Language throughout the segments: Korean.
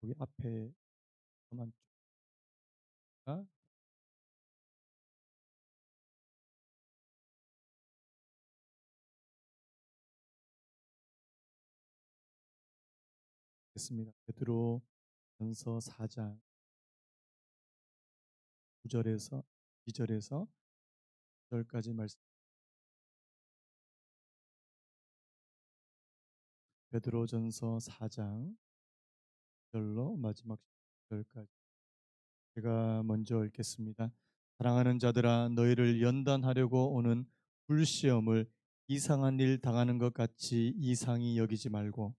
여기 앞에만 쭉 겠습니다. 베드로전서 4장 9절에서 2절에서 10절까지 말씀. 베드로전서 4장 1절로 마지막 10절까지 제가 먼저 읽겠습니다. 사랑하는 자들아, 너희를 연단하려고 오는 불시험을 이상한 일 당하는 것 같이 이상히 여기지 말고,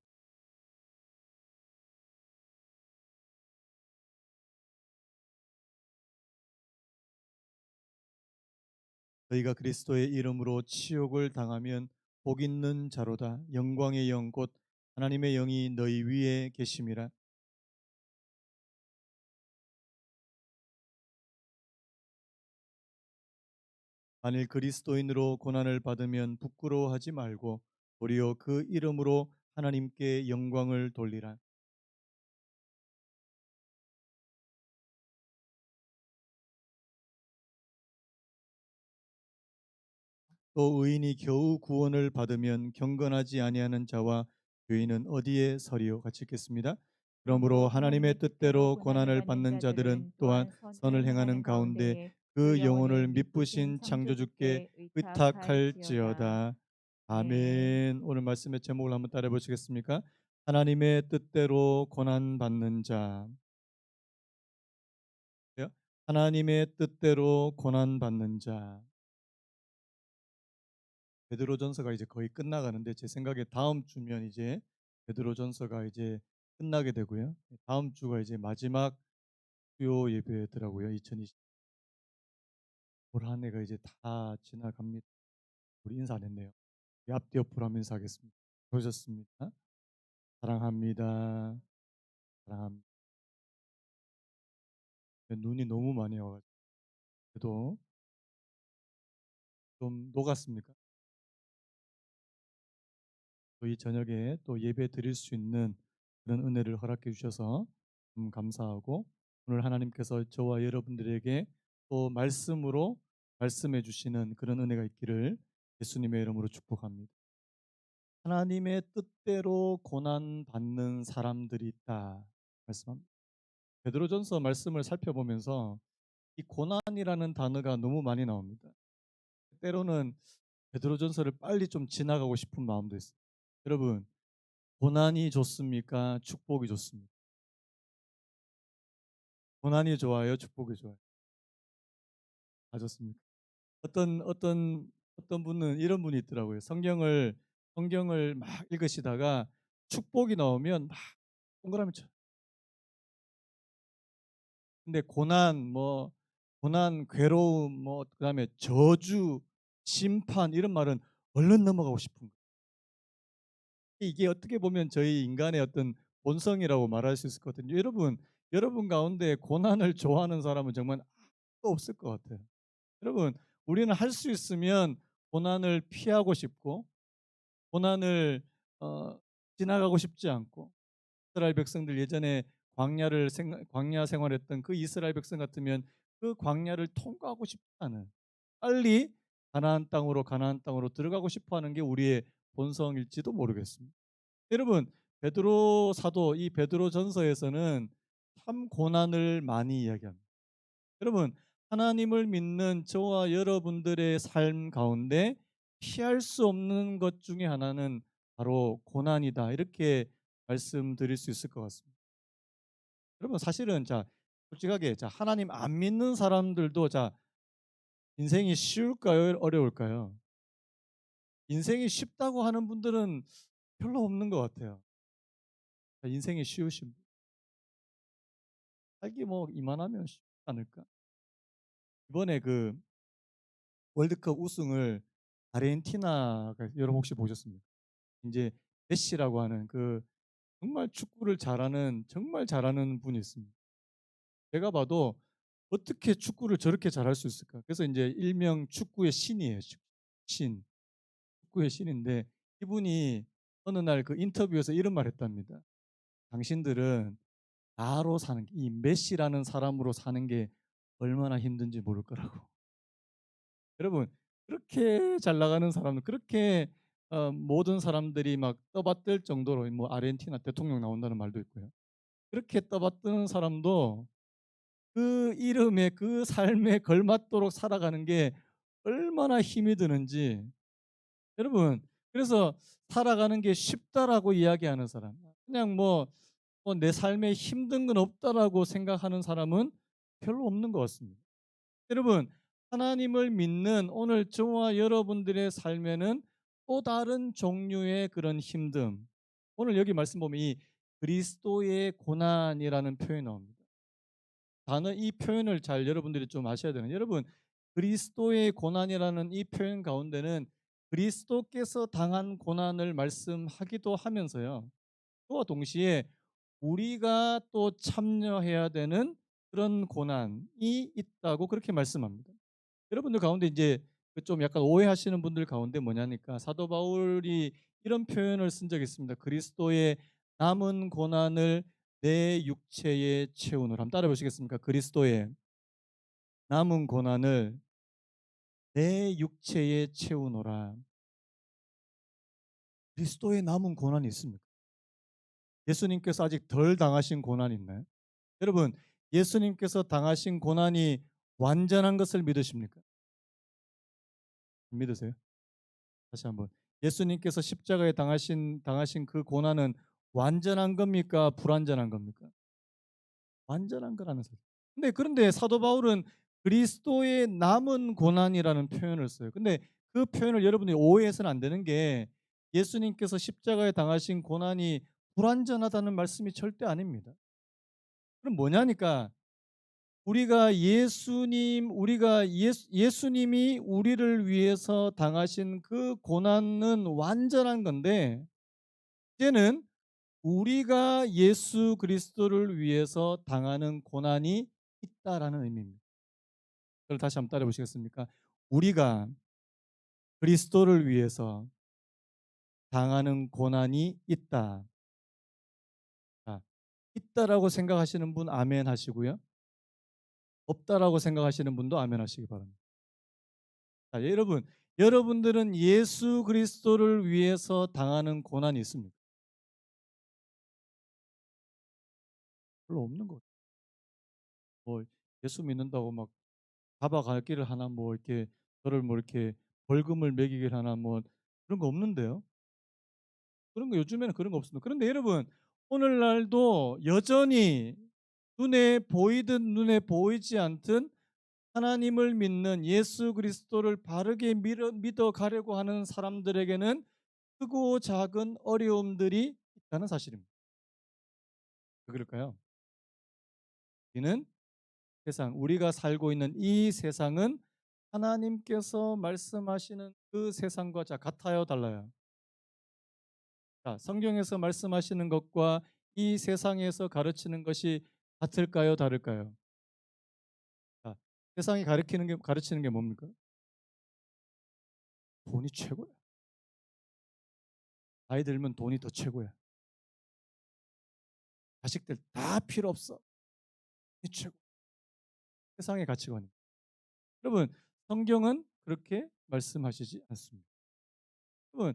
너희가 그리스도의 이름으로 치욕을 당하면 복 있는 자로다. 영광의 영 곧 하나님의 영이 너희 위에 계심이라. 만일 그리스도인으로 고난을 받으면 부끄러워하지 말고 도리어 그 이름으로 하나님께 영광을 돌리라. 또 의인이 겨우 구원을 받으면 경건하지 아니하는 자와 죄인은 어디에 서리요? 같이 읽겠습니다. 그러므로 하나님의 뜻대로 고난을 받는 자들은 또한 선을 행하는 가운데 그 영혼을 미쁘신 창조주께 의탁할지어다. 네. 아멘. 오늘 말씀의 제목을 한번 따라 보시겠습니까? 하나님의 뜻대로 고난 받는 자. 하나님의 뜻대로 고난 받는 자. 베드로전서가 이제 거의 끝나가는데, 제 생각에 다음 주면 이제 베드로전서가 이제 끝나게 되고요. 다음 주가 이제 마지막 주요 예배더라고요. 2020 올 한 해가 이제 다 지나갑니다. 우리 인사 안 했네요. 우리 앞뒤 옆으로 하면 인사하겠습니다. 보셨습니다. 사랑합니다. 사랑합니다. 눈이 너무 많이 와가지고 그래도 좀 녹았습니까? 또 이 저녁에 또 예배 드릴 수 있는 그런 은혜를 허락해 주셔서 감사하고, 오늘 하나님께서 저와 여러분들에게 또 말씀으로 말씀해 주시는 그런 은혜가 있기를 예수님의 이름으로 축복합니다. 하나님의 뜻대로 고난 받는 사람들이 있다 말씀합니다. 베드로전서 말씀을 살펴보면서 이 고난이라는 단어가 너무 많이 나옵니다. 때로는 베드로전서를 빨리 좀 지나가고 싶은 마음도 있어요. 여러분, 고난이 좋습니까? 축복이 좋습니까? 고난이 좋아요? 축복이 좋아요? 다 좋습니까? 어떤 분은 이런 분이 있더라고요. 성경을 막 읽으시다가 축복이 나오면 막 동그라미 쳐. 근데 고난, 괴로움, 뭐 그다음에 저주, 심판 이런 말은 얼른 넘어가고 싶은 거예요. 이게 어떻게 보면 저희 인간의 어떤 본성이라고 말할 수 있을 것 같은데, 여러분 가운데 고난을 좋아하는 사람은 정말 아무도 없을 것 같아요. 여러분, 우리는 할 수 있으면 고난을 피하고 싶고, 고난을 어, 지나가고 싶지 않고, 이스라엘 백성들 예전에 광야 생활했던 그 이스라엘 백성 같으면 그 광야를 통과하고 싶지 않은, 빨리 가나안 땅으로 들어가고 싶어하는 게 우리의 본성일지도 모르겠습니다. 여러분, 베드로 사도 이 베드로 전서에서는 참 고난을 많이 이야기합니다. 여러분, 하나님을 믿는 저와 여러분들의 삶 가운데 피할 수 없는 것 중에 하나는 바로 고난이다, 이렇게 말씀드릴 수 있을 것 같습니다. 여러분, 사실은 솔직하게 하나님 안 믿는 사람들도 인생이 쉬울까요? 어려울까요? 인생이 쉽다고 하는 분들은 별로 없는 것 같아요. 인생이 쉬우신 분. 살기 뭐 이만하면 쉽지 않을까? 이번에 그 월드컵 우승을 아르헨티나가, 여러분 혹시 보셨습니까? 이제 메시라고 하는 그 정말 축구를 정말 잘하는 분이 있습니다. 제가 봐도 어떻게 축구를 저렇게 잘할 수 있을까? 그래서 이제 일명 축구의 신이에요. 신. 축구의 신인데, 이분이 어느 날 그 인터뷰에서 이런 말 했답니다. 당신들은 나로 사는 게, 이 메시라는 사람으로 사는 게 얼마나 힘든지 모를 거라고. 여러분, 그렇게 잘 나가는 사람은, 그렇게 모든 사람들이 막 떠받들 정도로, 뭐 아르헨티나 대통령 나온다는 말도 있고요. 그렇게 떠받드는 사람도 그 이름에, 그 삶에 걸맞도록 살아가는 게 얼마나 힘이 드는지. 여러분, 그래서 살아가는 게 쉽다라고 이야기하는 사람, 그냥 내 삶에 힘든 건 없다라고 생각하는 사람은 별로 없는 것 같습니다. 여러분, 하나님을 믿는 오늘 저와 여러분들의 삶에는 또 다른 종류의 그런 힘듦, 오늘 여기 말씀 보면 이 그리스도의 고난이라는 표현이 나옵니다. 단어, 이 표현을 잘 여러분들이 좀 아셔야 되는, 여러분, 그리스도의 고난이라는 이 표현 가운데는 그리스도께서 당한 고난을 말씀하기도 하면서요, 그와 동시에 우리가 또 참여해야 되는 그런 고난이 있다고 그렇게 말씀합니다. 여러분들 가운데 이제 그좀 약간 오해하시는 분들 가운데 뭐냐니까, 사도 바울이 이런 표현을 쓴 적이 있습니다. 그리스도의 남은 고난을 내 육체에 채우노라. 한번 따라 보시겠습니까? 그리스도의 남은 고난을 내 육체에 채우노라. 그리스도의 남은 고난이 있습니까? 예수님께서 아직 덜 당하신 고난이 있나요? 여러분, 예수님께서 당하신 고난이 완전한 것을 믿으십니까? 믿으세요? 다시 한번, 예수님께서 십자가에 당하신 그 고난은 완전한 겁니까? 불완전한 겁니까? 완전한 거라는 소리. 그런데 사도 바울은 그리스도의 남은 고난이라는 표현을 써요. 근데 그 표현을 여러분이 오해해서는 안 되는 게, 예수님께서 십자가에 당하신 고난이 불완전하다는 말씀이 절대 아닙니다. 그럼 뭐냐니까, 예수님이 우리를 위해서 당하신 그 고난은 완전한 건데, 이제는 우리가 예수 그리스도를 위해서 당하는 고난이 있다라는 의미입니다. 그걸 다시 한번 따라 보시겠습니까? 우리가 그리스도를 위해서 당하는 고난이 있다. 자, 있다라고 생각하시는 분 아멘 하시고요. 없다라고 생각하시는 분도 아멘 하시기 바랍니다. 자, 여러분들은 예수 그리스도를 위해서 당하는 고난이 있습니까? 별로 없는 것 같아요. 뭐 예수 믿는다고 막 잡아갈 길을 하나, 뭐 이렇게 저를 뭐 이렇게 벌금을 매기길 하나, 뭐 그런 거 없는데요. 그런 거 요즘에는 그런 거 없습니다. 그런데 여러분, 오늘날도 여전히 눈에 보이든 눈에 보이지 않든 하나님을 믿는, 예수 그리스도를 바르게 믿어 가려고 하는 사람들에게는 크고 작은 어려움들이 있다는 사실입니다. 왜 그럴까요? 우리가 살고 있는 이 세상은 하나님께서 말씀하시는 그 세상과 같아요, 달라요? 자, 성경에서 말씀하시는 것과 이 세상에서 가르치는 것이 같을까요, 다를까요? 자, 세상이 가르치는 게 뭡니까? 돈이 최고야. 나이 들면 돈이 더 최고야. 자식들 다 필요 없어. 이 최고. 세상의 가치관입니다. 여러분, 성경은 그렇게 말씀하시지 않습니다. 여러분,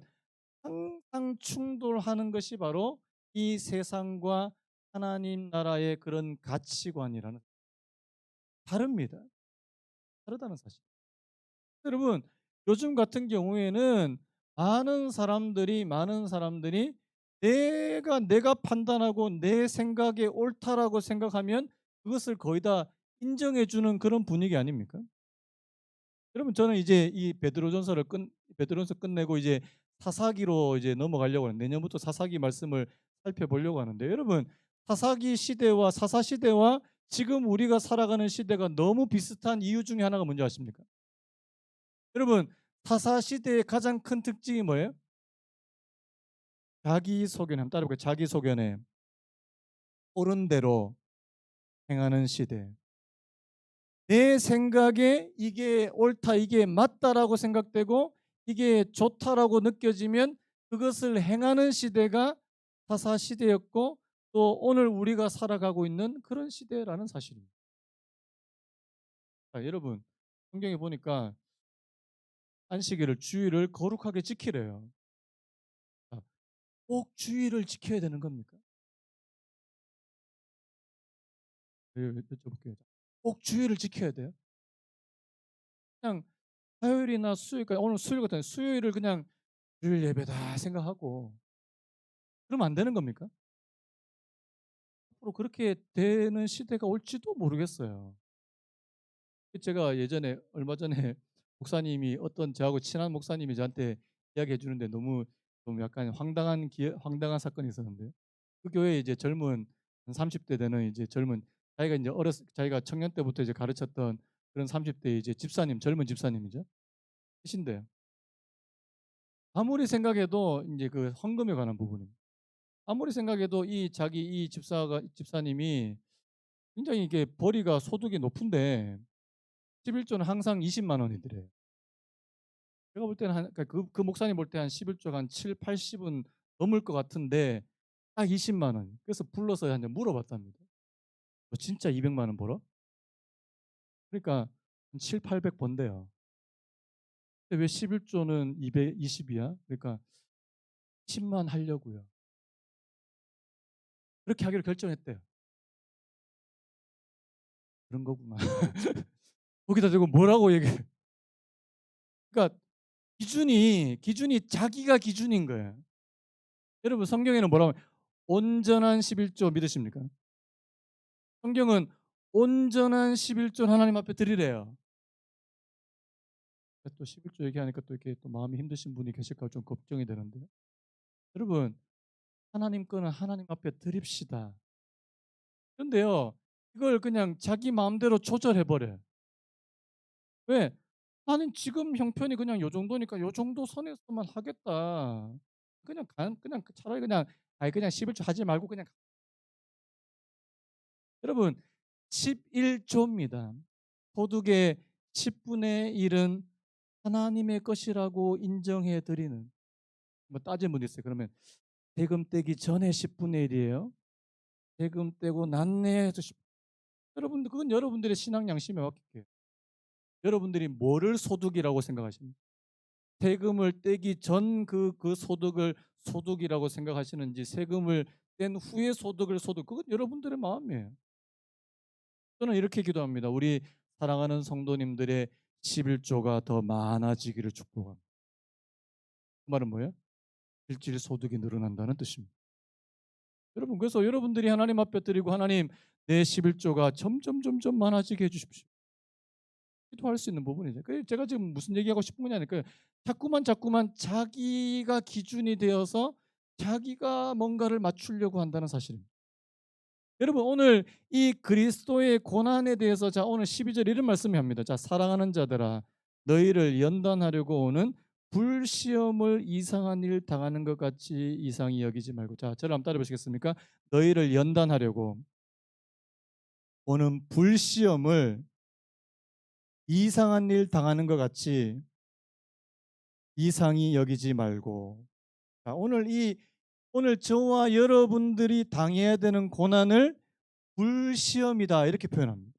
항상 충돌하는 것이 바로 이 세상과 하나님 나라의 그런 가치관이라는, 다릅니다. 다르다는 사실. 여러분, 요즘 같은 경우에는 많은 사람들이 내가 판단하고 내 생각이 옳다라고 생각하면 그것을 거의 다 인정해 주는 그런 분위기 아닙니까? 여러분, 저는 이제 이 베드로전서 끝내고 이제 사사기로 이제 넘어가려고 하는데, 내년부터 사사기 말씀을 살펴보려고 하는데, 여러분, 사사 시대와 지금 우리가 살아가는 시대가 너무 비슷한 이유 중에 하나가 뭔지 아십니까? 여러분, 사사 시대의 가장 큰 특징이 뭐예요? 자기소견에, 한번 따라볼게요. 자기소견에 옳은 대로 행하는 시대. 내 생각에 이게 옳다, 이게 맞다라고 생각되고 이게 좋다라고 느껴지면 그것을 행하는 시대가 사사 시대였고, 또 오늘 우리가 살아가고 있는 그런 시대라는 사실입니다. 자, 여러분, 성경에 보니까 안식일을 주일을 거룩하게 지키래요. 자, 꼭 주일을 지켜야 되는 겁니까? 여쭤볼게요. 꼭 주일을 지켜야 돼요? 그냥 화요일이나 수요일, 그러니까 오늘 수요일 같은 수요일을 그냥 주일 예배다 생각하고 그러면 안 되는 겁니까? 앞으로 그렇게 되는 시대가 올지도 모르겠어요. 제가 예전에 얼마 전에 목사님이 어떤 저하고 친한 목사님이 저한테 이야기해 주는데 너무 좀 약간 황당한 사건이 있었는데요. 그 교회에 이제 젊은 한 30대 되는 이제 젊은 자기가 이제 자기가 청년 때부터 이제 가르쳤던 그런 30대 이제 집사님, 젊은 집사님이죠. 이신데요. 아무리 생각해도 이제 그 헌금에 관한 부분입니다. 아무리 생각해도 이 집사님이 굉장히 이게 벌이가 소득이 높은데 11조는 항상 20만 원이더래요. 제가 볼 때는 그러니까 그 목사님 볼 때 한 11조가 한 7, 80은 넘을 것 같은데 딱 20만 원. 그래서 불러서 한 물어봤답니다. "너 진짜 200만 원 벌어?" 그러니까 한 7, 800 번대요. 근데 왜 11조는 220이야? 그러니까 10만 하려고요. 그렇게 하기로 결정했대요. 그런 거구나. 거기다 대고 뭐라고 얘기해. 그러니까 기준이 자기가 기준인 거예요. 여러분 성경에는 뭐라고 온전한 11조 믿으십니까? 성경은 온전한 11조 하나님 앞에 드리래요. 또 11조 얘기하니까 또 이렇게 또 마음이 힘드신 분이 계실까 좀 걱정이 되는데. 여러분, 하나님 거는 하나님 앞에 드립시다. 그런데요, 이걸 그냥 자기 마음대로 조절해 버려요. 왜? 나는 지금 형편이 그냥 요 정도니까 요 정도 선에서만 하겠다. 그냥 차라리 그냥 아이 그냥 11조 하지 말고 그냥 여러분 11조입니다. 소득의 10분의 1은 하나님의 것이라고 인정해 드리는 뭐 따지는 분이 있어요. 그러면 세금 떼기 전에 10분의 1이에요. 세금 떼고 난내해서 여러분들 그건 여러분들의 신앙 양심에 맡길게요. 여러분들이 뭐를 소득이라고 생각하십니까? 세금을 떼기 전 그 소득을 소득이라고 생각하시는지 세금을 뗀 후의 소득을 소득 그건 여러분들의 마음이에요. 저는 이렇게 기도합니다. 우리 사랑하는 성도님들의 11조가 더 많아지기를 축복합니다. 그 말은 뭐예요? 실질 소득이 늘어난다는 뜻입니다. 여러분 그래서 여러분들이 하나님 앞에 드리고 하나님 내 11조가 점점 많아지게 해 주십시오. 기도할 수 있는 부분이죠. 제가 지금 무슨 얘기하고 싶은 거냐니까요. 자꾸만 자기가 기준이 되어서 자기가 뭔가를 맞추려고 한다는 사실입니다. 여러분 오늘 이 그리스도의 고난에 대해서 자 오늘 12절 이런 말씀이 합니다. 자 사랑하는 자들아 너희를 연단하려고 오는 불시험을 이상한 일 당하는 것 같이 이상히 여기지 말고 자 저를 한번 따라 보시겠습니까? 너희를 연단하려고 오는 불시험을 이상한 일 당하는 것 같이 이상히 여기지 말고 자, 오늘 저와 여러분들이 당해야 되는 고난을 불시험이다 이렇게 표현합니다.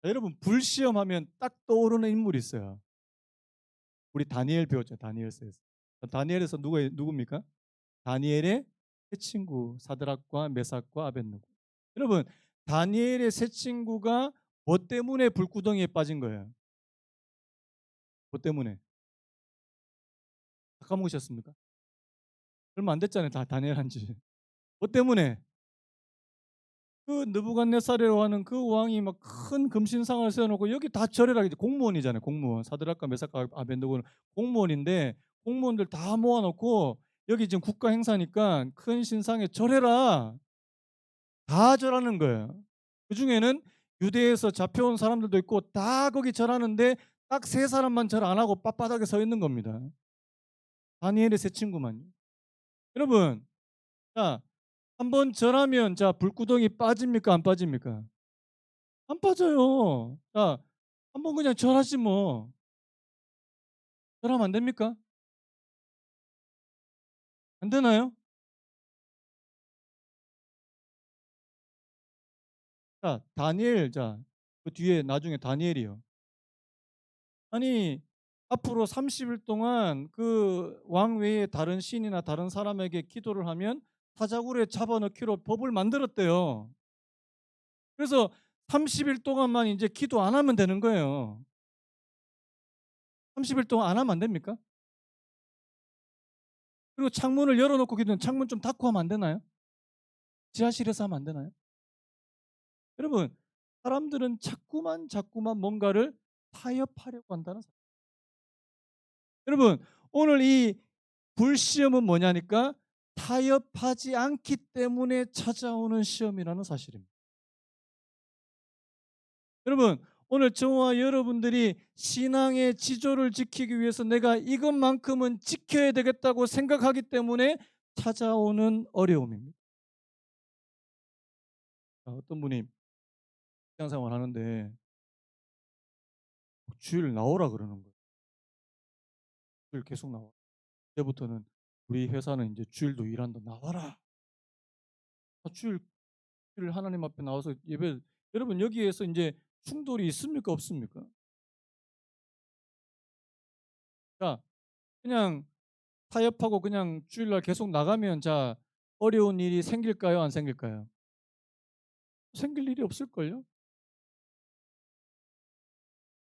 자, 여러분 불시험하면 딱 떠오르는 인물이 있어요. 우리 다니엘 배웠죠. 다니엘서에서. 다니엘에서 누굽니까? 다니엘의 세 친구 사드락과 메삭과 아벳느고. 여러분 다니엘의 세 친구가 뭐 때문에 불구덩이에 빠진 거예요? 뭐 때문에? 다 까먹으셨습니까? 얼마 안 됐잖아요. 다 다니엘 한지. 뭐 때문에? 그 느부갓네살이라고 하는 그 왕이 막 큰 금신상을 세워놓고 여기 다 절해라 이제 공무원이잖아요. 공무원 사드락과 메삭과 아벤느고는 공무원인데 공무원들 다 모아놓고 여기 지금 국가 행사니까 큰 신상에 절해라 다 절하는 거예요. 그 중에는 유대에서 잡혀온 사람들도 있고 다 거기 절하는데 딱 세 사람만 절 안 하고 빳빳하게 서 있는 겁니다. 다니엘의 세 친구만요. 여러분, 자 한번 절하면 자 불구덩이 빠집니까 안 빠집니까? 안 빠져요. 자, 한번 그냥 절하지 뭐. 절하면 안 됩니까? 안 되나요? 자, 다니엘, 그 뒤에 나중에 다니엘이요. 아니, 앞으로 30일 동안 그 왕 외에 다른 신이나 다른 사람에게 기도를 하면 사자굴에 잡아넣기로 법을 만들었대요. 그래서 30일 동안만 이제 기도 안 하면 되는 거예요. 30일 동안 안 하면 안 됩니까? 그리고 창문을 열어놓고 기도는 창문 좀 닫고 하면 안 되나요? 지하실에서 하면 안 되나요? 여러분, 사람들은 자꾸만 뭔가를 타협하려고 한다는 사실. 여러분, 오늘 이 불시험은 뭐냐니까 타협하지 않기 때문에 찾아오는 시험이라는 사실입니다. 여러분, 오늘 저와 여러분들이 신앙의 지조를 지키기 위해서 내가 이것만큼은 지켜야 되겠다고 생각하기 때문에 찾아오는 어려움입니다. 어떤 분이 직장 생활 하는데 주일 나오라 그러는 거예요. 주일 계속 나와. 그때부터는 우리 회사는 이제 주일도 일한다. 나와라. 주일 하나님 앞에 나와서 예배. 여러분, 여기에서 이제 충돌이 있습니까 없습니까? 자, 그냥 타협하고 그냥 주일날 계속 나가면 어려운 일이 생길까요 안 생길까요? 생길 일이 없을걸요?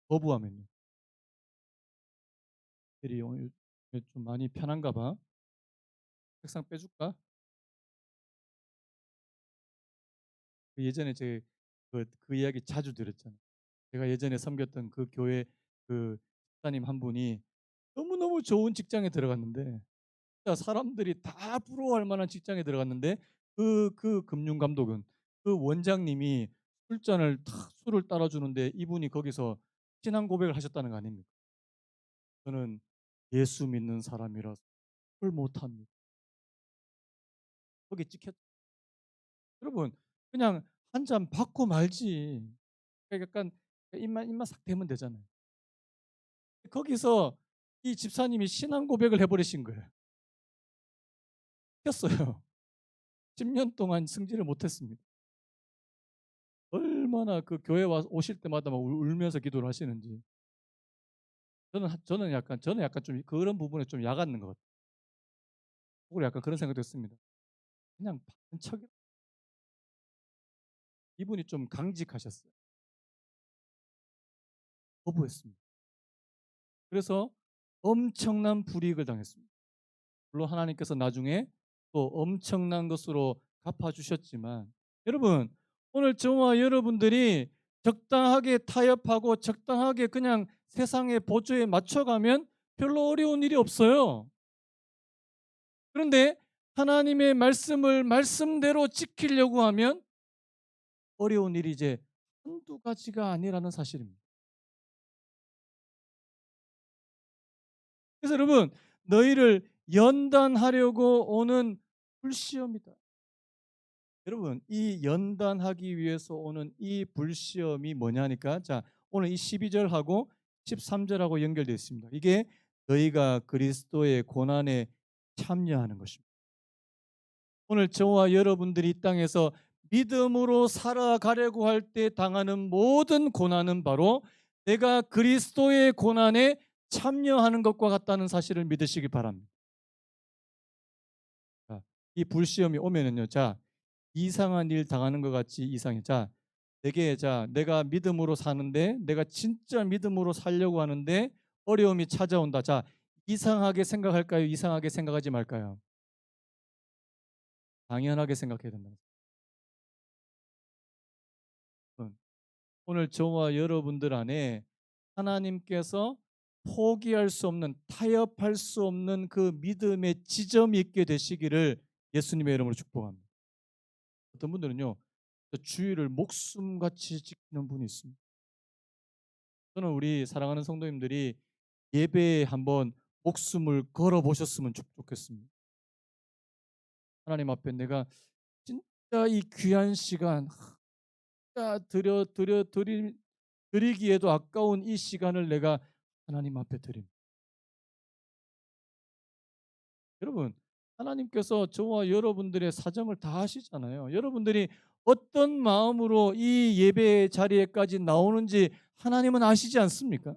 거부하면요. 일이 오늘 좀 많이 편한가 봐. 책상 빼줄까? 예전에 그 이야기 자주 들었잖아요. 제가 예전에 섬겼던 그 교회 그 집사님 한 분이 너무너무 좋은 직장에 들어갔는데 진짜 사람들이 다 부러워할 만한 직장에 들어갔는데 그 금융 감독은 그 원장님이 술을 따라주는데 이분이 거기서 신앙 고백을 하셨다는 거 아닙니까? 저는 예수 믿는 사람이라서 술 못합니다. 거기 찍혔. 여러분, 그냥 한 잔 받고 말지. 그러니까 약간 입만 싹 대면 되잖아요. 거기서 이 집사님이 신앙 고백을 해버리신 거예요. 켰어요. 10년 동안 승진을 못했습니다. 얼마나 그 교회 오실 때마다 막 울면서 기도를 하시는지. 저는 약간 좀 그런 부분에 좀 야갔는 것 같아요. 속으로 약간 그런 생각이 들었습니다. 그냥 받은 척. 이분이 좀 강직하셨어요. 거부했습니다. 그래서 엄청난 불이익을 당했습니다. 물론 하나님께서 나중에 또 엄청난 것으로 갚아주셨지만, 여러분, 오늘 저와 여러분들이 적당하게 타협하고 적당하게 그냥 세상의 보조에 맞춰가면 별로 어려운 일이 없어요. 그런데 하나님의 말씀을 말씀대로 지키려고 하면 어려운 일이 이제 한두 가지가 아니라는 사실입니다. 그래서 여러분, 너희를 연단하려고 오는 불시험이다. 여러분, 이 연단하기 위해서 오는 이 불시험이 뭐냐니까. 오늘 이 12절하고 13절하고 연결되어 있습니다. 이게 너희가 그리스도의 고난에 참여하는 것입니다. 오늘 저와 여러분들이 이 땅에서 믿음으로 살아가려고 할 때 당하는 모든 고난은 바로 내가 그리스도의 고난에 참여하는 것과 같다는 사실을 믿으시기 바랍니다. 이 불시험이 오면은요, 이상한 일 당하는 것 같이 이상해. 내가 믿음으로 사는데, 내가 진짜 믿음으로 살려고 하는데 어려움이 찾아온다. 이상하게 생각할까요? 이상하게 생각하지 말까요? 당연하게 생각해야 된다. 오늘 저와 여러분들 안에 하나님께서 포기할 수 없는, 타협할 수 없는 그 믿음의 지점이 있게 되시기를 예수님의 이름으로 축복합니다. 어떤 분들은요, 주의를 목숨같이 지키는 분이 있습니다. 저는 우리 사랑하는 성도님들이 예배에 한번 목숨을 걸어 보셨으면 좋겠습니다. 하나님 앞에 내가 진짜 이 귀한 시간, 진짜 드리기에도 아까운 이 시간을 내가 하나님 앞에 드립니다. 여러분, 하나님께서 저와 여러분들의 사정을 다 아시잖아요. 여러분들이 어떤 마음으로 이 예배 자리에까지 나오는지 하나님은 아시지 않습니까?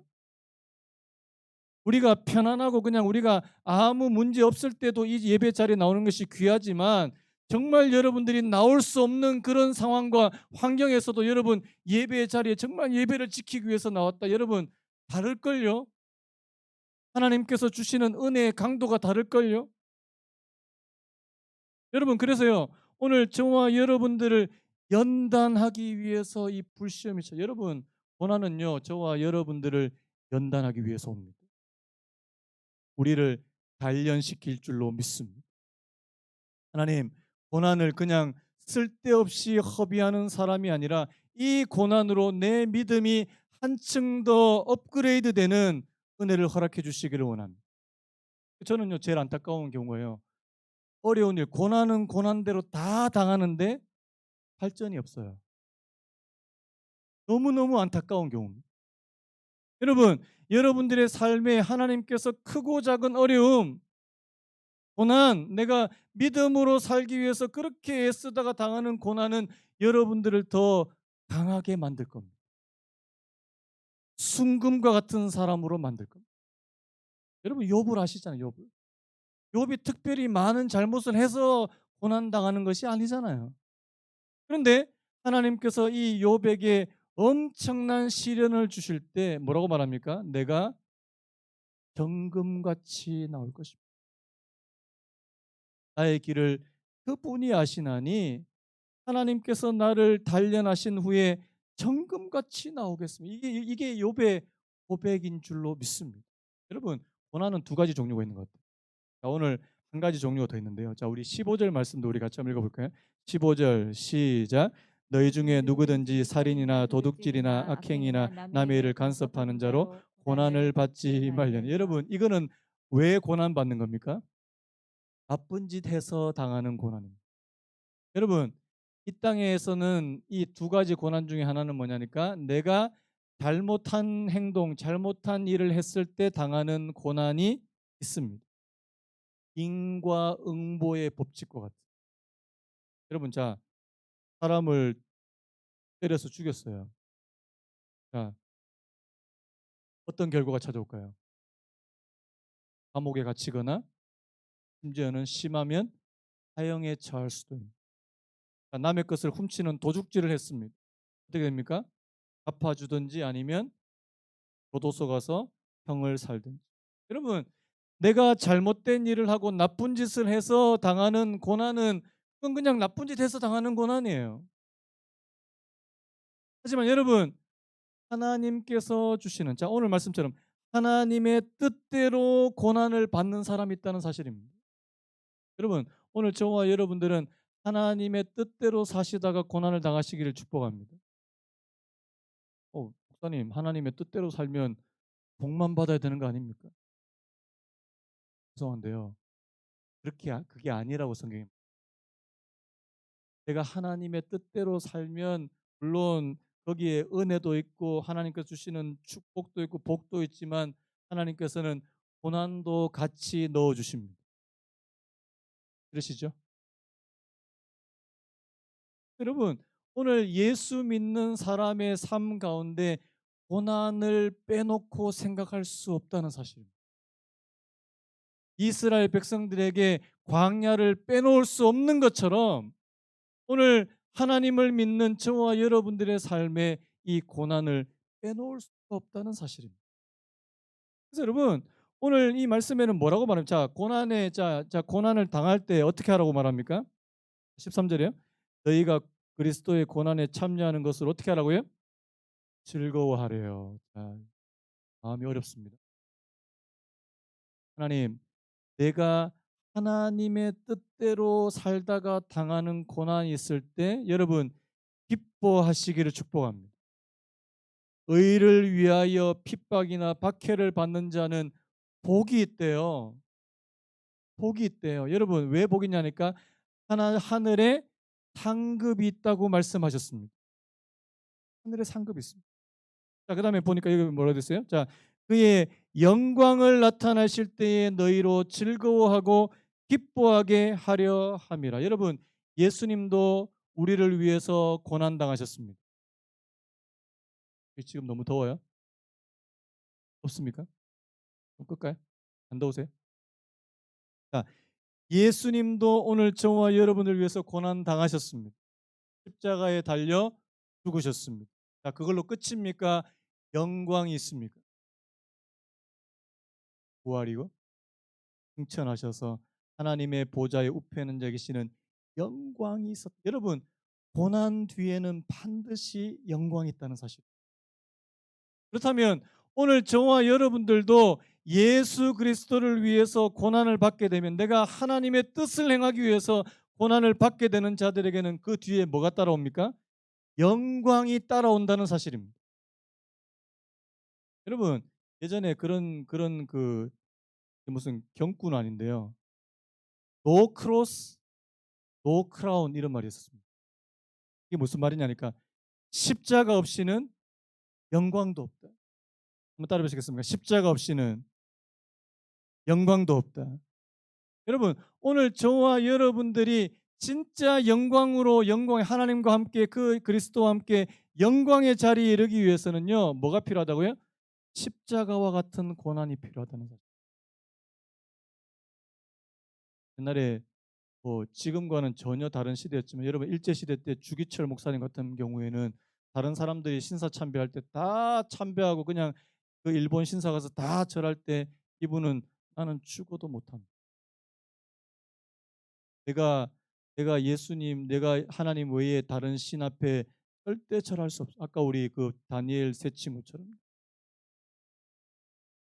우리가 편안하고 그냥 우리가 아무 문제 없을 때도 이 예배 자리에 나오는 것이 귀하지만, 정말 여러분들이 나올 수 없는 그런 상황과 환경에서도 여러분 예배 자리에 정말 예배를 지키기 위해서 나왔다. 여러분 다를걸요? 하나님께서 주시는 은혜의 강도가 다를걸요? 여러분 그래서요, 오늘 저와 여러분들을 연단하기 위해서 이 불시험이 여러분 고난은요 저와 여러분들을 연단하기 위해서 옵니다. 우리를 단련시킬 줄로 믿습니다. 하나님, 고난을 그냥 쓸데없이 허비하는 사람이 아니라 이 고난으로 내 믿음이 한층 더 업그레이드되는 은혜를 허락해 주시기를 원합니다. 저는요 제일 안타까운 경우예요. 어려운 일, 고난은 고난대로 다 당하는데 발전이 없어요. 너무너무 안타까운 경우입니다. 여러분, 여러분들의 삶에 하나님께서 크고 작은 어려움, 고난, 내가 믿음으로 살기 위해서 그렇게 애쓰다가 당하는 고난은 여러분들을 더 강하게 만들 겁니다. 순금과 같은 사람으로 만들 겁니다. 여러분 욥을 아시잖아요. 욥을. 욥이 특별히 많은 잘못을 해서 고난 당하는 것이 아니잖아요. 그런데 하나님께서 이 욥에게 엄청난 시련을 주실 때 뭐라고 말합니까? 내가 정금같이 나올 것입니다. 나의 길을 그분이 아시나니 하나님께서 나를 단련하신 후에 정금같이 나오겠습니다. 이게 욥의 고백인 줄로 믿습니다. 여러분 고난은 두 가지 종류가 있는 것 같아요. 자, 오늘 한 가지 종류가 더 있는데요. 자, 우리 15절 말씀도 우리 같이 한번 읽어볼까요? 15절 시작. 너희 중에 누구든지 살인이나 도둑질이나 악행이나 남의 일을 간섭하는 자로 고난을 받지 말려니. 여러분 이거는 왜 고난 받는 겁니까? 나쁜 짓 해서 당하는 고난입니다. 여러분 이 땅에서는 이 두 가지 고난 중에 하나는 뭐냐니까, 내가 잘못한 행동, 잘못한 일을 했을 때 당하는 고난이 있습니다. 인과응보의 법칙과 같아요. 여러분 자, 사람을 때려서 죽였어요. 자, 어떤 결과가 찾아올까요? 감옥에 갇히거나 심지어는 심하면 사형에 처할 수도 있습니다. 남의 것을 훔치는 도둑질을 했습니다. 어떻게 됩니까? 갚아주든지 아니면 교도소 가서 형을 살든지. 여러분 내가 잘못된 일을 하고 나쁜 짓을 해서 당하는 고난은 그건 그냥 나쁜 짓 해서 당하는 고난이에요. 하지만 여러분 하나님께서 주시는, 자 오늘 말씀처럼 하나님의 뜻대로 고난을 받는 사람이 있다는 사실입니다. 여러분 오늘 저와 여러분들은 하나님의 뜻대로 사시다가 고난을 당하시기를 축복합니다. 목사님 하나님의 뜻대로 살면 복만 받아야 되는 거 아닙니까? 죄송한데요. 그게 아니라고 성경이. 내가 하나님의 뜻대로 살면 물론 거기에 은혜도 있고 하나님께서 주시는 축복도 있고 복도 있지만 하나님께서는 고난도 같이 넣어 주십니다. 그러시죠? 여러분 오늘 예수 믿는 사람의 삶 가운데 고난을 빼놓고 생각할 수 없다는 사실입니다. 이스라엘 백성들에게 광야를 빼놓을 수 없는 것처럼 오늘 하나님을 믿는 저와 여러분들의 삶에 이 고난을 빼놓을 수가 없다는 사실입니다. 그래서 여러분 오늘 이 말씀에는 뭐라고 말합니까? 자 고난을 당할 때 어떻게 하라고 말합니까? 13절이요. 너희가 그리스도의 고난에 참여하는 것을 어떻게 하라고요? 즐거워하래요. 자, 마음이 어렵습니다. 하나님, 내가 하나님의 뜻대로 살다가 당하는 고난이 있을 때 여러분 기뻐하시기를 축복합니다. 의를 위하여 핍박이나 박해를 받는 자는 복이 있대요. 복이 있대요. 여러분 왜 복이 있냐니까 하늘에 상급이 있다고 말씀하셨습니다. 하늘에 상급이 있습니다. 자, 그다음에 보니까 여기 뭐라 됐어요? 자, 그의 영광을 나타내실 때에 너희로 즐거워하고 기뻐하게 하려 함이라. 여러분 예수님도 우리를 위해서 고난 당하셨습니다. 지금 너무 더워요? 덥습니까? 좀 끌까요? 안 더우세요? 자, 예수님도 오늘 저와 여러분을 위해서 고난 당하셨습니다. 십자가에 달려 죽으셨습니다. 자, 그걸로 끝입니까? 영광이 있습니까? 부활이고 승천하셔서 하나님의 보좌의 우편에 앉아 계시는 영광이 있었다. 여러분, 고난 뒤에는 반드시 영광이 있다는 사실. 그렇다면 오늘 저와 여러분들도 예수 그리스도를 위해서 고난을 받게 되면, 내가 하나님의 뜻을 행하기 위해서 고난을 받게 되는 자들에게는 그 뒤에 뭐가 따라옵니까? 영광이 따라온다는 사실입니다. 여러분, 예전에 그런 무슨 경구는 아닌데요. 노 크로스, 노 크라운 이런 말이 있었습니다. 이게 무슨 말이냐니까 십자가 없이는 영광도 없다. 한번 따라 보시겠습니까? 십자가 없이는 영광도 없다. 여러분, 오늘 저와 여러분들이 진짜 영광으로, 영광의 하나님과 함께, 그 그리스도와 함께 영광의 자리에 이르기 위해서는요, 뭐가 필요하다고요? 십자가와 같은 고난이 필요하다는 사실. 옛날에 뭐 지금과는 전혀 다른 시대였지만, 여러분 일제 시대 때 주기철 목사님 같은 경우에는 다른 사람들이 신사 참배할 때 다 참배하고 그냥 그 일본 신사 가서 다 절할 때 이분은 나는 죽어도 못한다. 내가 내가 예수님, 내가 하나님 외에 다른 신 앞에 절대 절할 수 없어. 아까 우리 그 다니엘 세 친구처럼.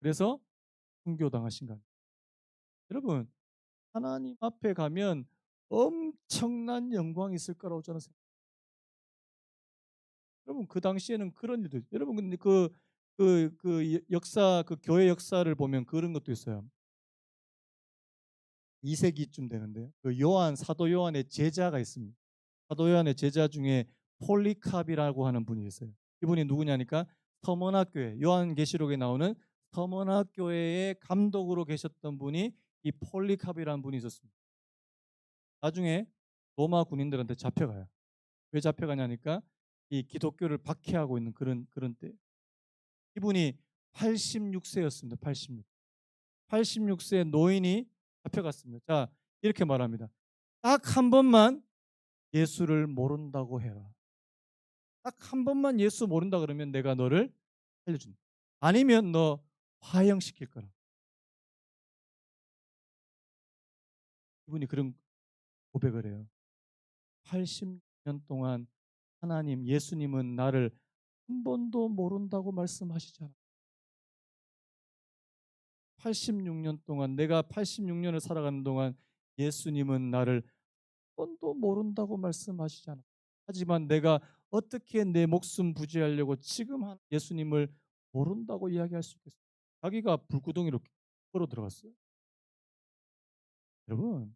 그래서 순교당하신 거 아니에요. 여러분, 하나님 앞에 가면 엄청난 영광이 있을 거라고 저는 생각해요. 여러분, 그 당시에는 그런 일도 여러분, 근데 역사, 그 교회 역사를 보면 그런 것도 있어요. 2세기쯤 되는데요. 그 요한, 사도 요한의 제자가 있습니다. 사도 요한의 제자 중에 폴리캅이라고 하는 분이 있어요. 이분이 누구냐니까 서머나 교회, 요한계시록에 나오는 서머나 교회의 감독으로 계셨던 분이 이 폴리캅이라는 분이 있었습니다. 나중에 로마 군인들한테 잡혀가요. 왜 잡혀가냐니까 이 기독교를 박해하고 있는 그런 때. 이분이 86세였습니다. 86. 86세 노인이 잡혀갔습니다. 자, 이렇게 말합니다. 딱 한 번만 예수를 모른다고 해라. 딱 한 번만 예수 모른다 그러면 내가 너를 살려준다. 아니면 너 화형시킬 거라. 이분이 그런 고백을 해요. 80년 동안 하나님, 예수님은 나를 한 번도 모른다고 말씀하시잖아. 86년 동안, 내가 86년을 살아가는 동안 예수님은 나를 한 번도 모른다고 말씀하시잖아. 하지만 내가 어떻게 내 목숨 부지하려고 지금 예수님을 모른다고 이야기할 수 있겠어요? 자기가 불구덩이로 걸어 들어갔어요. 여러분,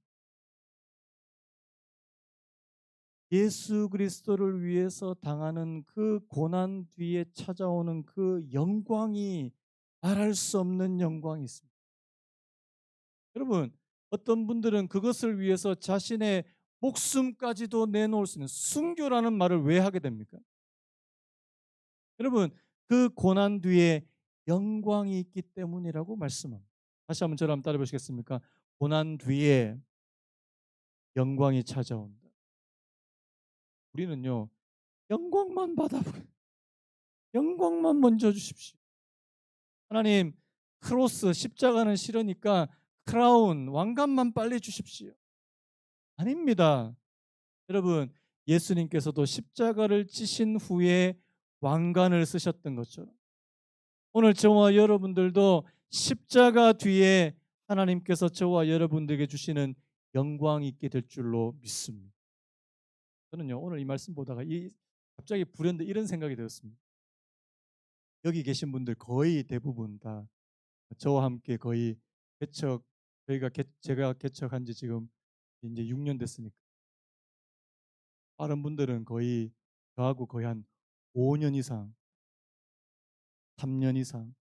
예수 그리스도를 위해서 당하는 그 고난 뒤에 찾아오는 그 영광이 말할 수 없는 영광이 있습니다. 여러분, 어떤 분들은 그것을 위해서 자신의 목숨까지도 내놓을 수 있는 순교라는 말을 왜 하게 됩니까? 여러분, 그 고난 뒤에 영광이 있기 때문이라고 말씀합니다. 다시 한번 저를 한번 따라 보시겠습니까? 고난 뒤에 영광이 찾아온다. 우리는요, 영광만 받아보고 영광만 먼저 주십시오. 하나님, 크로스 십자가는 싫으니까 크라운 왕관만 빨리 주십시오. 아닙니다. 여러분, 예수님께서도 십자가를 지신 후에 왕관을 쓰셨던 것처럼 오늘 저와 여러분들도 십자가 뒤에 하나님께서 저와 여러분들에게 주시는 영광이 있게 될 줄로 믿습니다. 저는요, 오늘 이 말씀 보다가 갑자기 불현듯 이런 생각이 들었습니다. 여기 계신 분들 거의 대부분 다 저와 함께 거의 개척, 제가 개척한 지 지금 이제 6년 됐으니까, 다른 분들은 거의 저하고 거의 한 5년 이상, 3년 이상.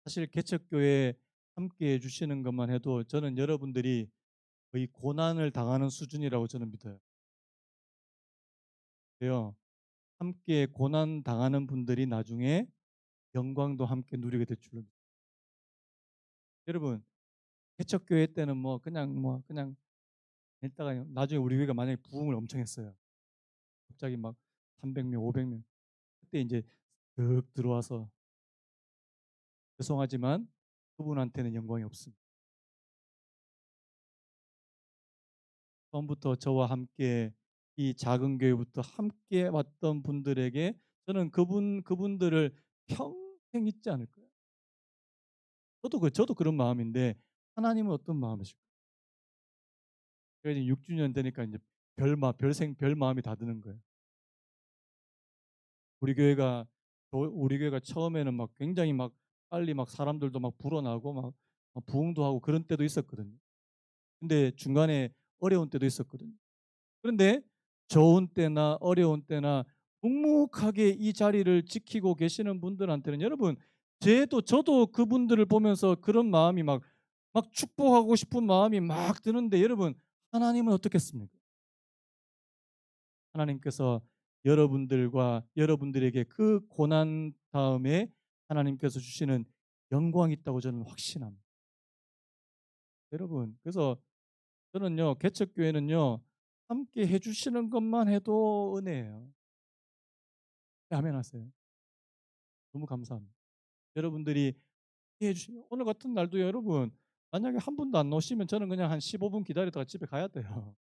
사실 개척교회 함께 해주시는 것만 해도 저는 여러분들이 거의 고난을 당하는 수준이라고 저는 믿어요. 요. 함께 고난 당하는 분들이 나중에 영광도 함께 누리게 될 줄로 믿습니다. 여러분, 개척교회 때는 그냥 있다가 나중에 우리 교회가 만약에 부흥을 엄청 했어요. 갑자기 막 300명, 500명. 그때 이제 득 들어와서 죄송하지만 그분한테는 영광이 없습니다. 처음부터 저와 함께 이 작은 교회부터 함께 왔던 분들에게 저는 그분들을 평생 잊지 않을 거예요. 저도 그런 마음인데 하나님은 어떤 마음이실까요? 제가 이제 6주년 되니까 이제 별 마음이 다 드는 거예요. 우리 교회가 우리 교회가 처음에는 막 굉장히 막 빨리 막 사람들도 막 불어나고 막 부흥도 하고 그런 때도 있었거든요. 근데 중간에 어려운 때도 있었거든요. 그런데 좋은 때나 어려운 때나 묵묵하게 이 자리를 지키고 계시는 분들한테는 여러분 저도 그분들을 보면서 그런 마음이 막 축복하고 싶은 마음이 막 드는데 여러분 하나님은 어떻겠습니까? 하나님께서 여러분들에게 그 고난 다음에 하나님께서 주시는 영광이 있다고 저는 확신합니다. 여러분 그래서 저는요 개척교회는요 함께 해주시는 것만 해도 은혜예요. 아멘 하세요. 너무 감사합니다. 여러분들이 오늘 같은 날도 여러분 만약에 한 분도 안 오시면 저는 그냥 한 15분 기다리다가 집에 가야 돼요.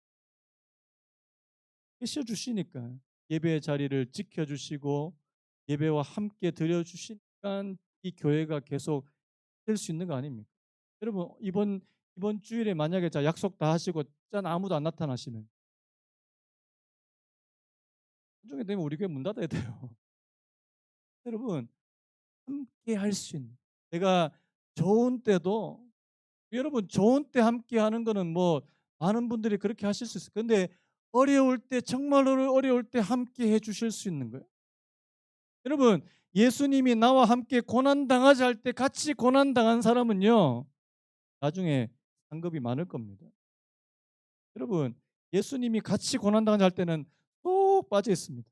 계셔 주시니까 예배의 자리를 지켜주시고 예배와 함께 드려주시니까 이 교회가 계속 될 수 있는 거 아닙니까? 여러분 이번 주일에 만약에 자 약속 다 하시고 짠 아무도 안 나타나시면 나중에 되면 우리 교회 문 닫아야 돼요. 여러분 함께 할 수 있는 내가 좋은 때도 여러분 좋은 때 함께 하는 거는 뭐 많은 분들이 그렇게 하실 수 있어요. 근데 어려울 때 정말로 어려울 때 함께 해 주실 수 있는 거예요. 여러분 예수님이 나와 함께 고난 당하자 할 때 같이 고난 당한 사람은요. 나중에 상급이 많을 겁니다. 여러분 예수님이 같이 고난 당하자 할 때는 쏙 빠져 있습니다.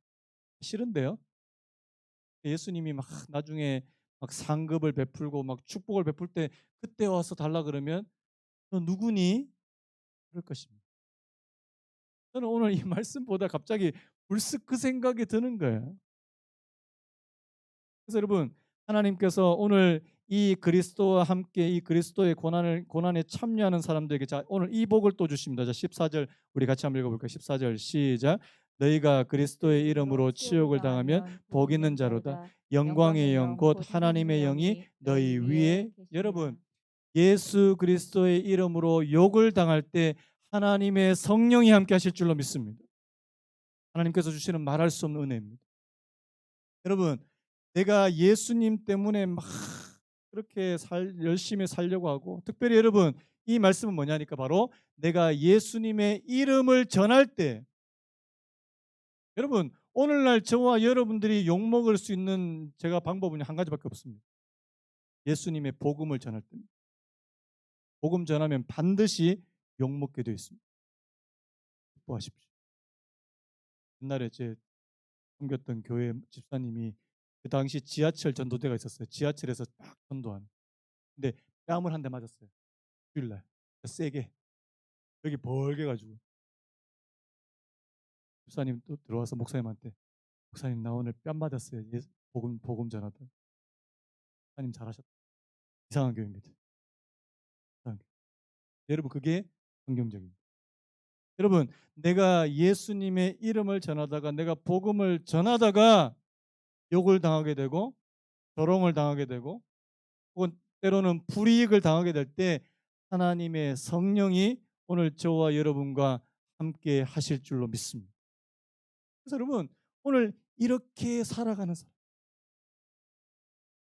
싫은데요. 예수님이 막 나중에 막 상급을 베풀고 막 축복을 베풀 때 그때 와서 달라 그러면 너 누구니? 그럴 것입니다. 저는 오늘 이 말씀보다 갑자기 불쑥 그 생각이 드는 거예요. 그래서 여러분 하나님께서 오늘 이 그리스도와 함께 이 그리스도의 고난에 참여하는 사람들에게 자 오늘 이 복을 또 주십니다. 자 14절 우리 같이 한번 읽어볼까요? 14절 시작. 너희가 그리스도의 이름으로 치욕을 당하면 복 있는 자로다. 영광의 영 곧 하나님의 영이 너희 위에 여러분 예수 그리스도의 이름으로 욕을 당할 때 하나님의 성령이 함께 하실 줄로 믿습니다. 하나님께서 주시는 말할 수 없는 은혜입니다. 여러분 내가 예수님 때문에 막 그렇게 열심히 살려고 하고 특별히 여러분 이 말씀은 뭐냐니까 바로 내가 예수님의 이름을 전할 때 여러분 오늘날 저와 여러분들이 욕먹을 수 있는 제가 방법은 한 가지밖에 없습니다. 예수님의 복음을 전할 때입니다. 복음 전하면 반드시 욕먹게 되어 있습니다. 기뻐하십시오. 옛날에 제 섬겼던 교회 집사님이 그 당시 지하철 전도대가 있었어요. 지하철에서 막 전도하는. 근데 뺨을 한 대 맞았어요. 주일날 세게 여기 벌게 가지고 집사님 또 들어와서 목사님한테 목사님 나 오늘 뺨 맞았어요. 복음 전하다. 목사님 잘하셨다. 이상한 교회입니다. 이상한 교회. 여러분 그게 성경적입니다. 여러분 내가 예수님의 이름을 전하다가 내가 복음을 전하다가 욕을 당하게 되고 조롱을 당하게 되고 혹은 때로는 불이익을 당하게 될 때 하나님의 성령이 오늘 저와 여러분과 함께 하실 줄로 믿습니다. 그래서 여러분 오늘 이렇게 살아가는 사람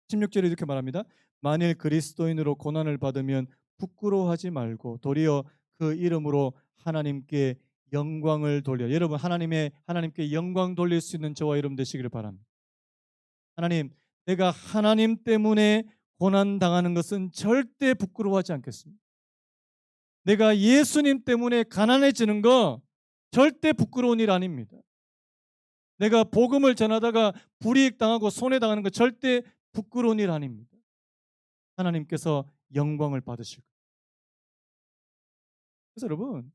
16절에 이렇게 말합니다. 만일 그리스도인으로 고난을 받으면 부끄러워하지 말고 도리어 그 이름으로 하나님께 영광을 돌려 여러분 하나님께 영광 돌릴 수 있는 저와 여러분 되시기를 바랍니다. 하나님 내가 하나님 때문에 고난 당하는 것은 절대 부끄러워하지 않겠습니다. 내가 예수님 때문에 가난해지는 거 절대 부끄러운 일 아닙니다. 내가 복음을 전하다가 불이익 당하고 손해당하는 거 절대 부끄러운 일 아닙니다. 하나님께서 영광을 받으실 거예요. 그래서 여러분,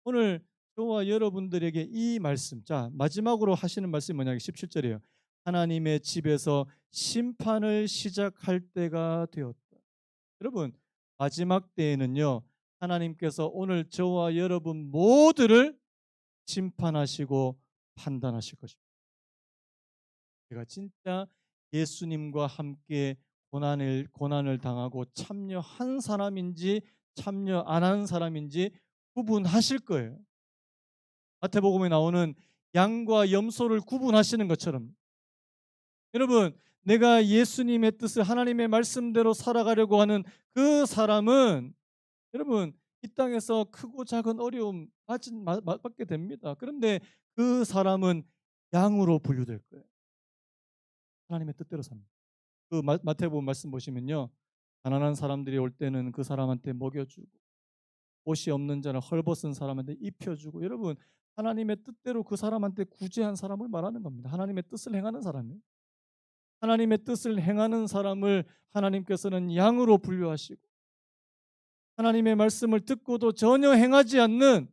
오늘 저와 여러분들에게 이 말씀, 자 마지막으로 하시는 말씀이 뭐냐, 17절이에요. 하나님의 집에서 심판을 시작할 때가 되었다. 여러분, 마지막 때에는요, 하나님께서 오늘 저와 여러분 모두를 심판하시고 판단하실 것입니다. 제가 진짜 예수님과 함께 고난을 당하고 참여한 사람인지 참여 안 한 사람인지 구분하실 거예요. 마태복음에 나오는 양과 염소를 구분하시는 것처럼, 여러분, 내가 예수님의 뜻을 하나님의 말씀대로 살아가려고 하는 그 사람은, 여러분, 이 땅에서 크고 작은 어려움 받게 됩니다. 그런데 그 사람은 양으로 분류될 거예요. 하나님의 뜻대로 삽니다. 그 마태복음 말씀 보시면요, 가난한 사람들이 올 때는 그 사람한테 먹여주고, 옷이 없는 자는 헐벗은 사람한테 입혀주고, 여러분, 하나님의 뜻대로 그 사람한테 구제한 사람을 말하는 겁니다. 하나님의 뜻을 행하는 사람이에요. 하나님의 뜻을 행하는 사람을 하나님께서는 양으로 분류하시고, 하나님의 말씀을 듣고도 전혀 행하지 않는,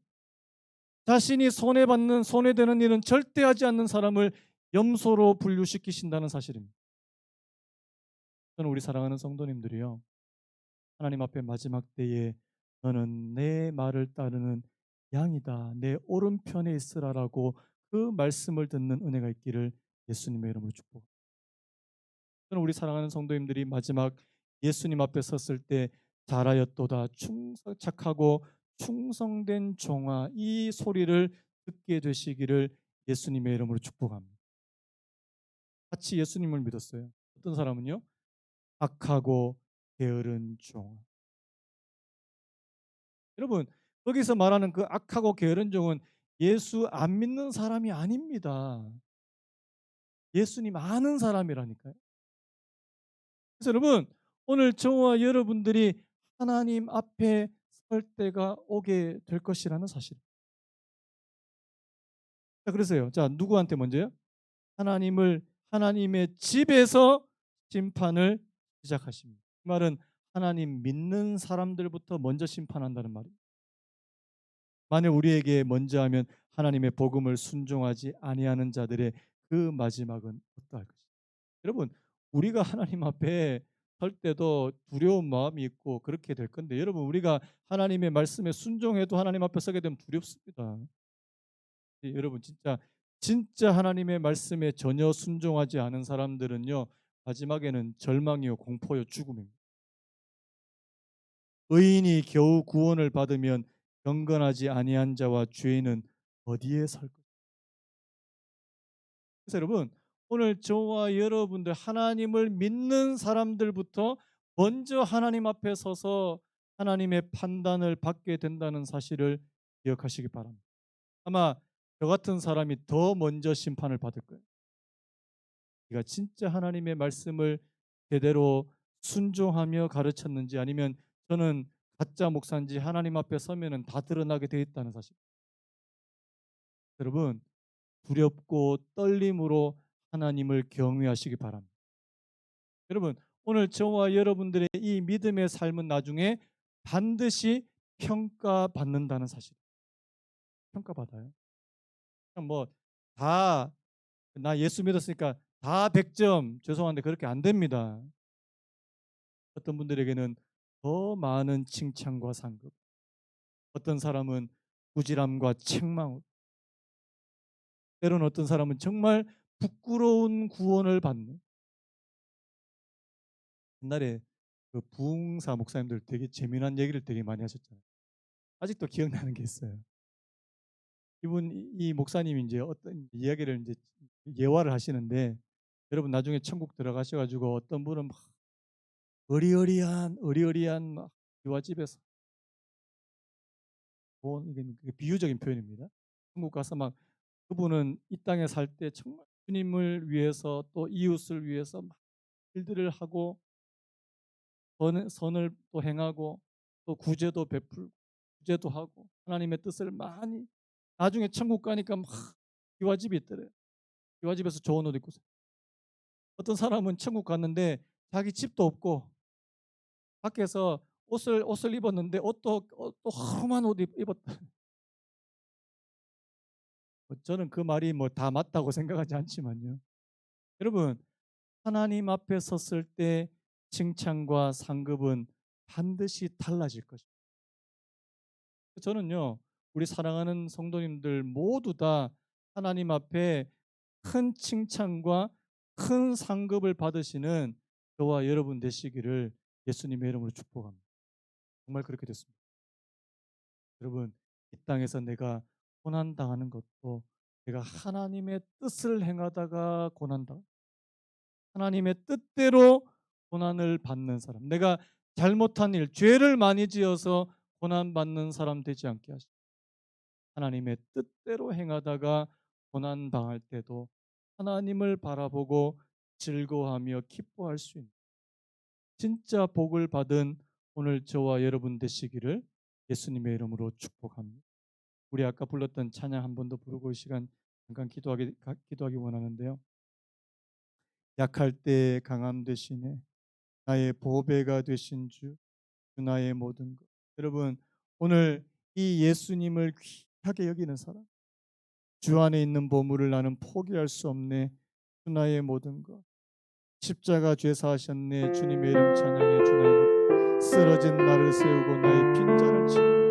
자신이 손해되는 일은 절대 하지 않는 사람을 염소로 분류시키신다는 사실입니다. 저는 우리 사랑하는 성도님들이요, 하나님 앞에 마지막 때에 너는 내 말을 따르는 양이다, 내 오른편에 있으라라고 그 말씀을 듣는 은혜가 있기를 예수님의 이름으로 축복합니다. 저는 우리 사랑하는 성도님들이 마지막 예수님 앞에 섰을 때 잘하였도다 착하고 충성된 종아, 이 소리를 듣게 되시기를 예수님의 이름으로 축복합니다. 같이 예수님을 믿었어요. 어떤 사람은요, 악하고 게으른 종아. 여러분, 거기서 말하는 그 악하고 게으른 종은 예수 안 믿는 사람이 아닙니다. 예수님 아는 사람이라니까요. 그래서 여러분, 오늘 저와 여러분들이 하나님 앞에 설 때가 오게 될 것이라는 사실. 자, 그래서요. 자, 누구한테 먼저요? 하나님의 집에서 심판을 시작하십니다. 그 말은 하나님 믿는 사람들부터 먼저 심판한다는 말이에요. 만약 우리에게 먼저 하면 하나님의 복음을 순종하지 아니하는 자들의 그 마지막은 어떠할 것입니까? 여러분, 우리가 하나님 앞에 설 때도 두려운 마음이 있고 그렇게 될 건데, 여러분, 우리가 하나님의 말씀에 순종해도 하나님 앞에 서게 되면 두렵습니다. 여러분, 진짜 하나님의 말씀에 전혀 순종하지 않은 사람들은요, 마지막에는 절망이요 공포요 죽음입니다. 의인이 겨우 구원을 받으면 경건하지 아니한 자와 죄인은 어디에 설 것입니까? 그래서 여러분, 오늘 저와 여러분들 하나님을 믿는 사람들부터 먼저 하나님 앞에 서서 하나님의 판단을 받게 된다는 사실을 기억하시기 바랍니다. 아마 저 같은 사람이 더 먼저 심판을 받을 거예요. 우리가 진짜 하나님의 말씀을 제대로 순종하며 가르쳤는지, 아니면 저는 가짜 목사인지 하나님 앞에 서면은 다 드러나게 돼 있다는 사실. 여러분, 두렵고 떨림으로 하나님을 경외하시기 바랍니다. 여러분, 오늘 저와 여러분들의 이 믿음의 삶은 나중에 반드시 평가받는다는 사실. 평가받아요. 그냥 다 나 예수 믿었으니까 다 100점, 죄송한데 그렇게 안 됩니다. 어떤 분들에게는 더 많은 칭찬과 상급, 어떤 사람은 부지람과 책망, 때로는 어떤 사람은 정말 부끄러운 구원을 받는. 옛날에 그 부흥사 목사님들 되게 재미난 얘기를 되게 많이 하셨잖아요. 아직도 기억나는 게 있어요. 이 목사님이 이제 어떤 이야기를 이제 예화를 하시는데, 여러분 나중에 천국 들어가셔 가지고 어떤 분은 막 어리어리한 막 기와집에서, 이게 비유적인 표현입니다. 천국 가서 막, 그분은 이 땅에 살 때 정말 주님을 위해서 또 이웃을 위해서 막 일들을 하고 선을 또 행하고 또 구제도 베풀고 구제도 하고 하나님의 뜻을 많이, 나중에 천국 가니까 막 기와집이 있더래요. 기와집에서 좋은 옷 입고 살. 어떤 사람은 천국 갔는데 자기 집도 없고 밖에서 옷을 입었는데 또 허름한 옷 입었다. 저는 그 말이 뭐 다 맞다고 생각하지 않지만요. 여러분, 하나님 앞에 섰을 때 칭찬과 상급은 반드시 달라질 것입니다. 저는요, 우리 사랑하는 성도님들 모두 다 하나님 앞에 큰 칭찬과 큰 상급을 받으시는 저와 여러분 되시기를 예수님의 이름으로 축복합니다. 정말 그렇게 됐습니다. 여러분, 이 땅에서 내가 고난당하는 것도 내가 하나님의 뜻을 행하다가 고난당, 하나님의 뜻대로 고난을 받는 사람, 내가 잘못한 일, 죄를 많이 지어서 고난받는 사람 되지 않게 하시고, 하나님의 뜻대로 행하다가 고난당할 때도 하나님을 바라보고 즐거워하며 기뻐할 수 있는 진짜 복을 받은 오늘 저와 여러분 되시기를 예수님의 이름으로 축복합니다. 우리 아까 불렀던 찬양 한 번 더 부르고 이 시간 잠깐 기도하기 원하는데요. 약할 때 강함 되시네, 나의 보배가 되신 주 나의 모든 것. 여러분, 오늘 이 예수님을 귀하게 여기는 사람, 주 안에 있는 보물을 나는 포기할 수 없네, 주 나의 모든 것. 십자가 죄 사하셨네, 주님의 이름 찬양해, 주 나의 모든 것. 쓰러진 나를 세우고 나의 빈자를 채우고.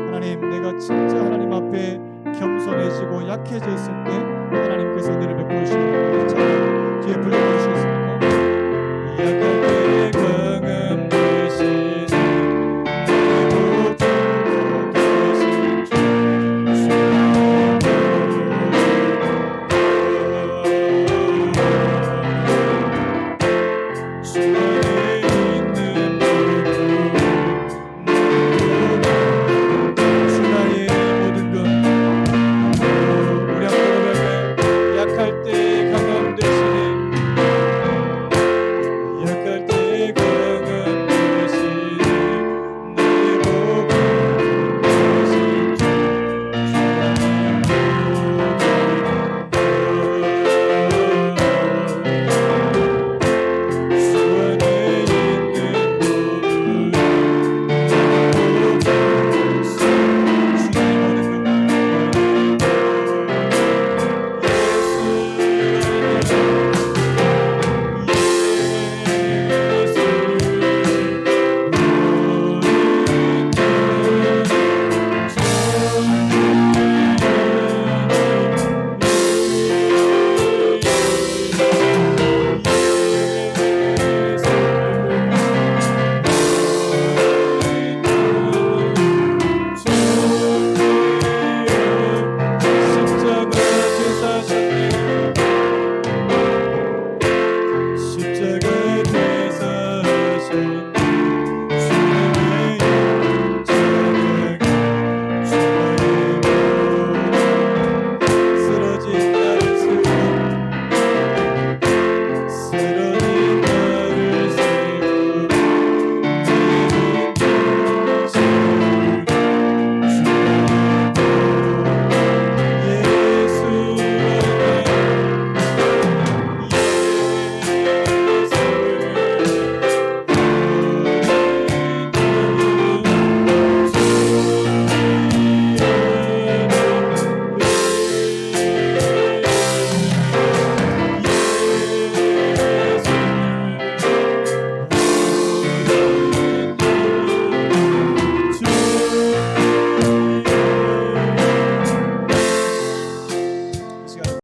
하나님, 내가 진짜 하나님 앞에 겸손해지고 약해졌을 때 하나님께서 은혜를 베풀어 주시는 거예요. 뒤에 불러